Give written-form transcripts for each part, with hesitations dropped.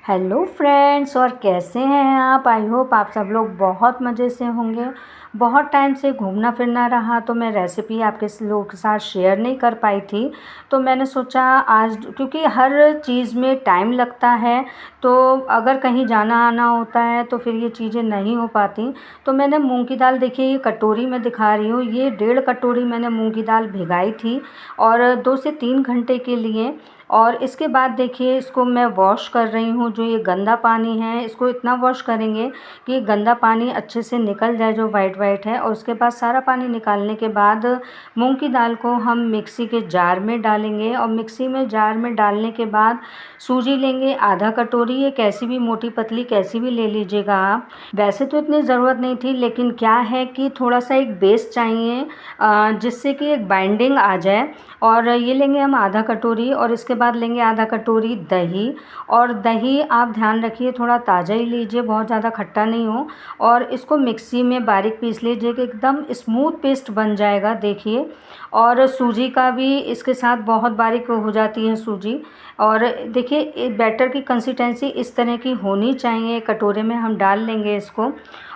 Hello friends, और कैसे हैं आप। आई होप आप सब लोग बहुत मज़े से होंगे। बहुत टाइम से घूमना फिरना रहा तो मैं रेसिपी आपके लोगों के साथ शेयर नहीं कर पाई थी। तो मैंने सोचा आज, क्योंकि हर चीज़ में टाइम लगता है, तो अगर कहीं जाना आना होता है तो फिर ये चीज़ें नहीं हो पाती। तो मैंने मूंग की दाल, देखिए ये कटोरी में दिखा रही हूँ, ये 1.5 कटोरी मैंने मूंग की दाल भिगाई थी और 2 से 3 घंटे के लिए। और इसके बाद देखिए इसको मैं वॉश कर रही हूँ। जो ये गंदा पानी है इसको इतना वॉश करेंगे कि ये गंदा पानी अच्छे से निकल जाए, जो वाइट वाइट है। और उसके बाद सारा पानी निकालने के बाद मूंग की दाल को हम मिक्सी के जार में डालेंगे। और मिक्सी में जार में डालने के बाद सूजी लेंगे आधा कटोरी, ये कैसी भी मोटी पतली कैसी भी ले लीजिएगा आप। वैसे तो इतनी ज़रूरत नहीं थी, लेकिन क्या है कि थोड़ा सा एक बेस चाहिए जिससे कि एक बाइंडिंग आ जाए। और ये लेंगे हम आधा कटोरी, और इसके बाद लेंगे आधा कटोरी दही। और दही आप ध्यान रखिए थोड़ा ताज़ा ही लीजिए, बहुत ज़्यादा खट्टा नहीं हो। और इसको मिक्सी में बारीक पीस लीजिए कि एकदम स्मूथ पेस्ट बन जाएगा, देखिए। और सूजी का भी इसके साथ बहुत बारीक हो जाती है सूजी। और देखिए बैटर की कंसिस्टेंसी इस तरह की होनी चाहिए। कटोरे में हम डाल लेंगे इसको,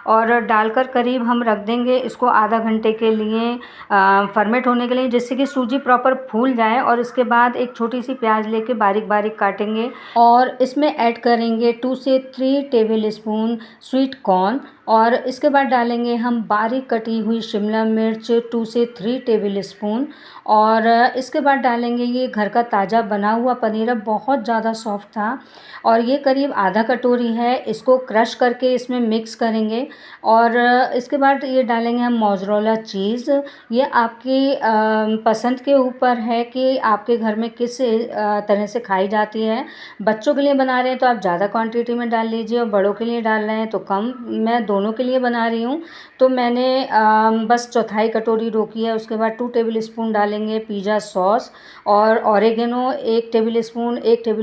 और डालकर करीब हम रख देंगे इसको आधा घंटे के लिए फर्मेंट होने के लिए, जिससे कि सूजी प्रॉपर फूल जाए। और इसके बाद एक छोटी सी प्याज लेके बारीक बारीक काटेंगे और इसमें ऐड करेंगे 2 से 3 टेबल स्पून स्वीट कॉर्न। और इसके बाद डालेंगे हम बारीक कटी हुई शिमला मिर्च 2 से 3 टेबल स्पून। और इसके बाद डालेंगे ये घर का ताज़ा बना हुआ पनीर है, बहुत ज़्यादा सॉफ्ट था। और ये करीब आधा कटोरी है, इसको क्रश करके इसमें मिक्स करेंगे। और इसके बाद ये डालेंगे हम मोज़रेला चीज़। ये आपकी पसंद के ऊपर है कि आपके घर में किस तरह से खाई जाती है। बच्चों के लिए बना रहे हैं तो आप ज़्यादा क्वांटिटी में डाल लीजिए, और बड़ों के लिए डाल रहे हैं तो कम। मैं दोनों के लिए बना रही हूँ, तो मैंने बस चौथाई कटोरी रोकी है। उसके बाद 2 टेबल स्पून डालेंगे पिज़्ज़ा सॉस, और oregano 1 table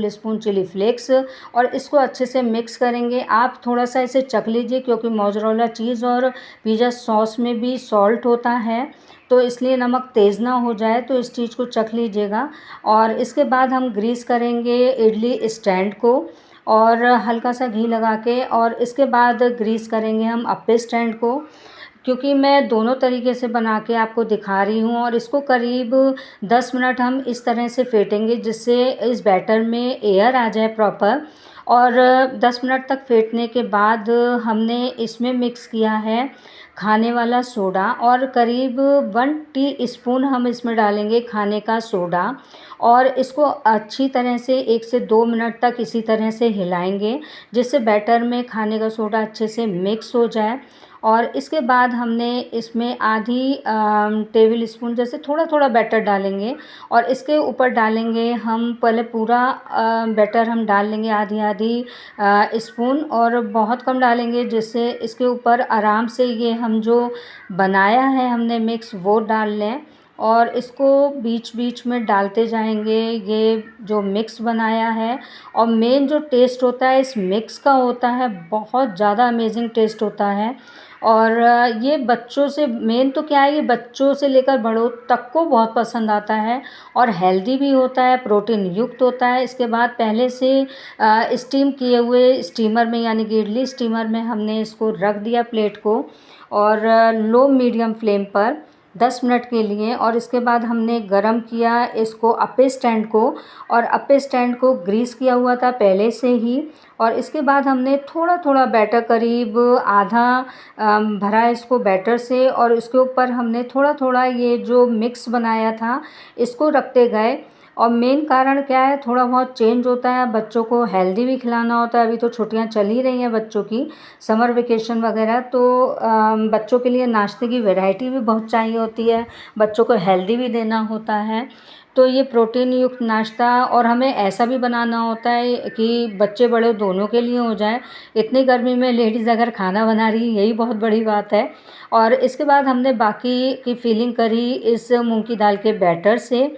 spoon chilli flakes. और इसको अच्छे से मिक्स करेंगे। आप थोड़ा सा इसे चख लीजिए, क्योंकि मोज़रेला चीज़ और पिज़्ज़ा सॉस में भी सॉल्ट होता है, तो इसलिए नमक तेज़ ना हो जाए, तो इस चीज़ को चख लीजिएगा। और इसके बाद हम ग्रीस करेंगे इडली स्टैंड को, और हल्का सा घी लगा के। और इसके बाद ग्रीस करेंगे हम अप्पे स्टैंड को, क्योंकि मैं दोनों तरीके से बना के आपको दिखा रही हूँ। और इसको करीब 10 मिनट हम इस तरह से फेंटेंगे, जिससे इस बैटर में एयर आ जाए प्रॉपर। और 10 मिनट तक फेंटने के बाद हमने इसमें मिक्स किया है खाने वाला सोडा, और करीब 1 टीस्पून हम इसमें डालेंगे खाने का सोडा। और इसको अच्छी तरह से 1 से 2 मिनट तक इसी तरह से हिलाएंगे, जिससे बैटर में खाने का सोडा अच्छे से मिक्स हो जाए। और इसके बाद हमने इसमें आधी टेबल स्पून जैसे थोड़ा थोड़ा बैटर डालेंगे, और इसके ऊपर डालेंगे हम पहले पूरा बैटर हम डाल लेंगे आधी आधी स्पून, और बहुत कम डालेंगे, जिससे इसके ऊपर आराम से ये हम जो बनाया है हमने मिक्स वो डाल लें। और इसको बीच बीच में डालते जाएंगे ये जो मिक्स बनाया है। और मेन जो टेस्ट होता है इस मिक्स का होता है, बहुत ज़्यादा अमेजिंग टेस्ट होता है। और ये बच्चों से, मेन तो क्या है, ये बच्चों से लेकर बड़ों तक को बहुत पसंद आता है। और हेल्दी भी होता है, प्रोटीन युक्त होता है। इसके बाद पहले से स्टीम किए हुए स्टीमर में, यानी कि इडली स्टीमर में हमने इसको रख दिया प्लेट को, और लो मीडियम फ्लेम पर 10 मिनट के लिए। और इसके बाद हमने गरम किया इसको अप्पे स्टैंड को, और अप्पे स्टैंड को ग्रीस किया हुआ था पहले से ही। और इसके बाद हमने थोड़ा थोड़ा बैटर, करीब आधा भरा इसको बैटर से, और इसके ऊपर हमने थोड़ा थोड़ा ये जो मिक्स बनाया था इसको रखते गए। और मेन कारण क्या है, थोड़ा बहुत चेंज होता है, बच्चों को हेल्दी भी खिलाना होता है। अभी तो छुट्टियां चल ही रही हैं बच्चों की, समर वेकेशन वगैरह, तो बच्चों के लिए नाश्ते की वैरायटी भी बहुत चाहिए होती है, बच्चों को हेल्दी भी देना होता है। तो ये प्रोटीन युक्त नाश्ता, और हमें ऐसा भी बनाना होता है कि बच्चे बड़े दोनों के लिए हो जाए। इतनी गर्मी में लेडीज़ अगर खाना बना रही है, यही बहुत बड़ी बात है। और इसके बाद हमने बाकी की फिलिंग करी इस मूंग की दाल के बैटर से,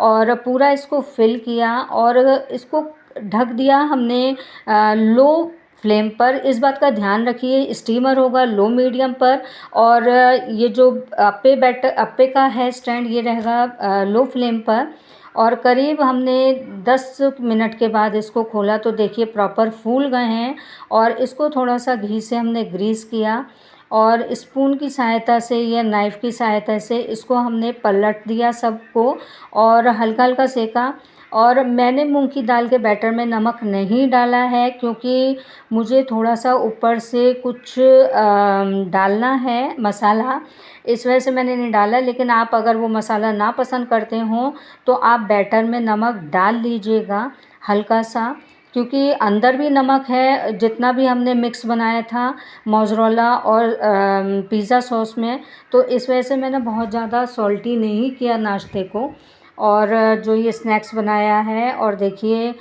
और पूरा इसको फिल किया, और इसको ढक दिया हमने लो फ्लेम पर। इस बात का ध्यान रखिए स्टीमर होगा लो मीडियम पर, और ये जो अप्पे का है स्टैंड, ये रहेगा लो फ्लेम पर। और करीब हमने 10 मिनट के बाद इसको खोला तो देखिए प्रॉपर फूल गए हैं। और इसको थोड़ा सा घी से हमने ग्रीस किया और स्पून की सहायता से या नाइफ़ की सहायता से इसको हमने पलट दिया सबको और हल्का हल्का सेका। और मैंने मूंग की दाल के बैटर में नमक नहीं डाला है क्योंकि मुझे थोड़ा सा ऊपर से कुछ डालना है मसाला, इस वजह से मैंने नहीं डाला। लेकिन आप अगर वो मसाला ना पसंद करते हो तो आप बैटर में नमक डाल लीजिएगा हल्का सा, क्योंकि अंदर भी नमक है जितना भी हमने मिक्स बनाया था मोज़रेला और पिज़्ज़ा सॉस में। तो इस वजह से मैंने बहुत ज़्यादा सॉल्टी नहीं किया नाश्ते को। और जो ये स्नैक्स बनाया है और देखिए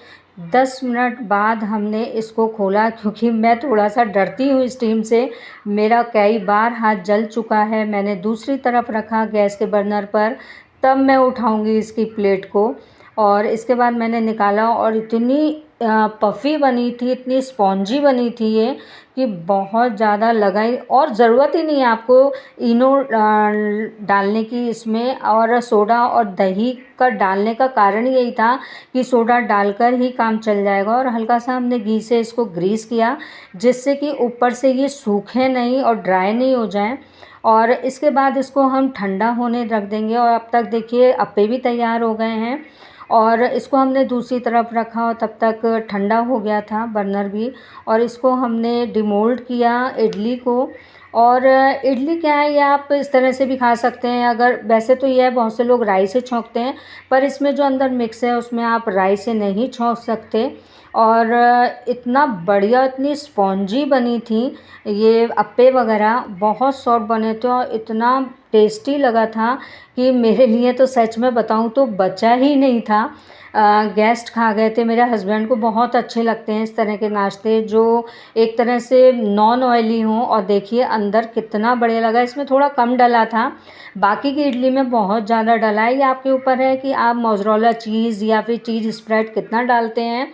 10 मिनट बाद हमने इसको खोला क्योंकि मैं थोड़ा सा डरती हूँ स्टीम से, मेरा कई बार हाथ जल चुका है। मैंने दूसरी तरफ रखा गैस के बर्नर पर, तब मैं उठाऊंगी इसकी प्लेट को। और इसके बाद मैंने निकाला और इतनी पफ़ी बनी थी, इतनी स्पॉन्जी बनी थी ये कि बहुत ज़्यादा लगा ही। और ज़रूरत ही नहीं है आपको इनो डालने की इसमें, और सोडा और दही का डालने का कारण यही था कि सोडा डालकर ही काम चल जाएगा। और हल्का सा हमने घी से इसको ग्रीस किया जिससे कि ऊपर से ये सूखे नहीं और ड्राई नहीं हो जाए। और इसके बाद इसको हम ठंडा होने रख देंगे। और अब तक देखिए अप्पे भी तैयार हो गए हैं और इसको हमने दूसरी तरफ रखा और तब तक ठंडा हो गया था बर्नर भी। और इसको हमने डिमोल्ड किया इडली को। और इडली क्या है, ये आप इस तरह से भी खा सकते हैं। अगर वैसे तो ये है बहुत से लोग राई से छौंकते हैं, पर इसमें जो अंदर मिक्स है उसमें आप राई से नहीं छौंक सकते। और इतना बढ़िया, इतनी स्पॉन्जी बनी थी ये अप्पे वगैरह, बहुत सॉफ्ट बने थे और इतना टेस्टी लगा था कि मेरे लिए तो सच में बताऊं तो बचा ही नहीं था। गेस्ट खा गए थे। मेरे हस्बैंड को बहुत अच्छे लगते हैं इस तरह के नाश्ते जो एक तरह से नॉन ऑयली हों। और देखिए अंदर कितना बढ़िया लगा, इसमें थोड़ा कम डला था, बाकी की इडली में बहुत ज़्यादा डला है। ये आपके ऊपर है कि आप मोज़रेला चीज़ या फिर चीज़ स्प्रेड कितना डालते हैं।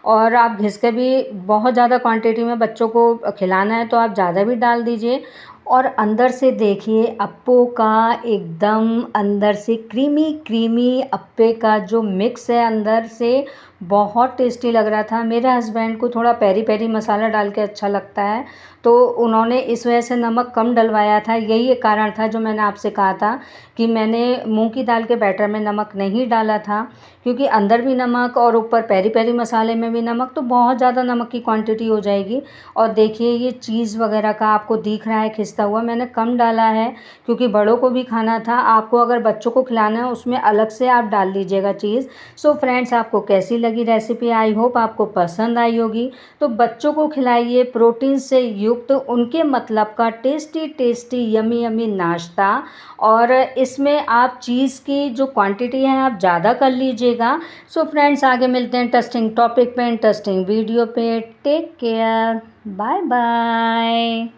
और आप घिस के भी बहुत ज़्यादा क्वांटिटी में बच्चों को खिलाना है तो आप ज़्यादा भी डाल दीजिए। और अंदर से देखिए अप्पों का एकदम अंदर से क्रीमी क्रीमी अप्पे का जो मिक्स है अंदर से, बहुत टेस्टी लग रहा था। मेरे हस्बैंड को थोड़ा पेरी पेरी मसाला डाल के अच्छा लगता है तो उन्होंने इस वजह से नमक कम डलवाया था। यही एक कारण था जो मैंने आपसे कहा था कि मैंने मूंग की दाल के बैटर में नमक नहीं डाला था, क्योंकि अंदर भी नमक और ऊपर पेरी पेरी मसाले में भी नमक, तो बहुत ज़्यादा नमक की क्वांटिटी हो जाएगी। और देखिए ये चीज़ वगैरह का आपको दिख रहा है खिसता हुआ, मैंने कम डाला है क्योंकि बड़ों को भी खाना था। आपको अगर बच्चों को खिलाना है उसमें अलग से आप डाल लीजिएगा चीज़। सो फ्रेंड्स, आपको कैसी लगी रेसिपी? आई होप आपको पसंद आई होगी। तो बच्चों को खिलाइए प्रोटीन से युक्त, उनके मतलब का टेस्टी टेस्टी यमी यमी नाश्ता। और इसमें आप चीज़ की जो क्वांटिटी है आप ज़्यादा कर लीजिएगा। सो फ्रेंड्स, आगे मिलते हैं इंटरेस्टिंग टॉपिक पे, इंटरेस्टिंग वीडियो पे। Take care, bye bye.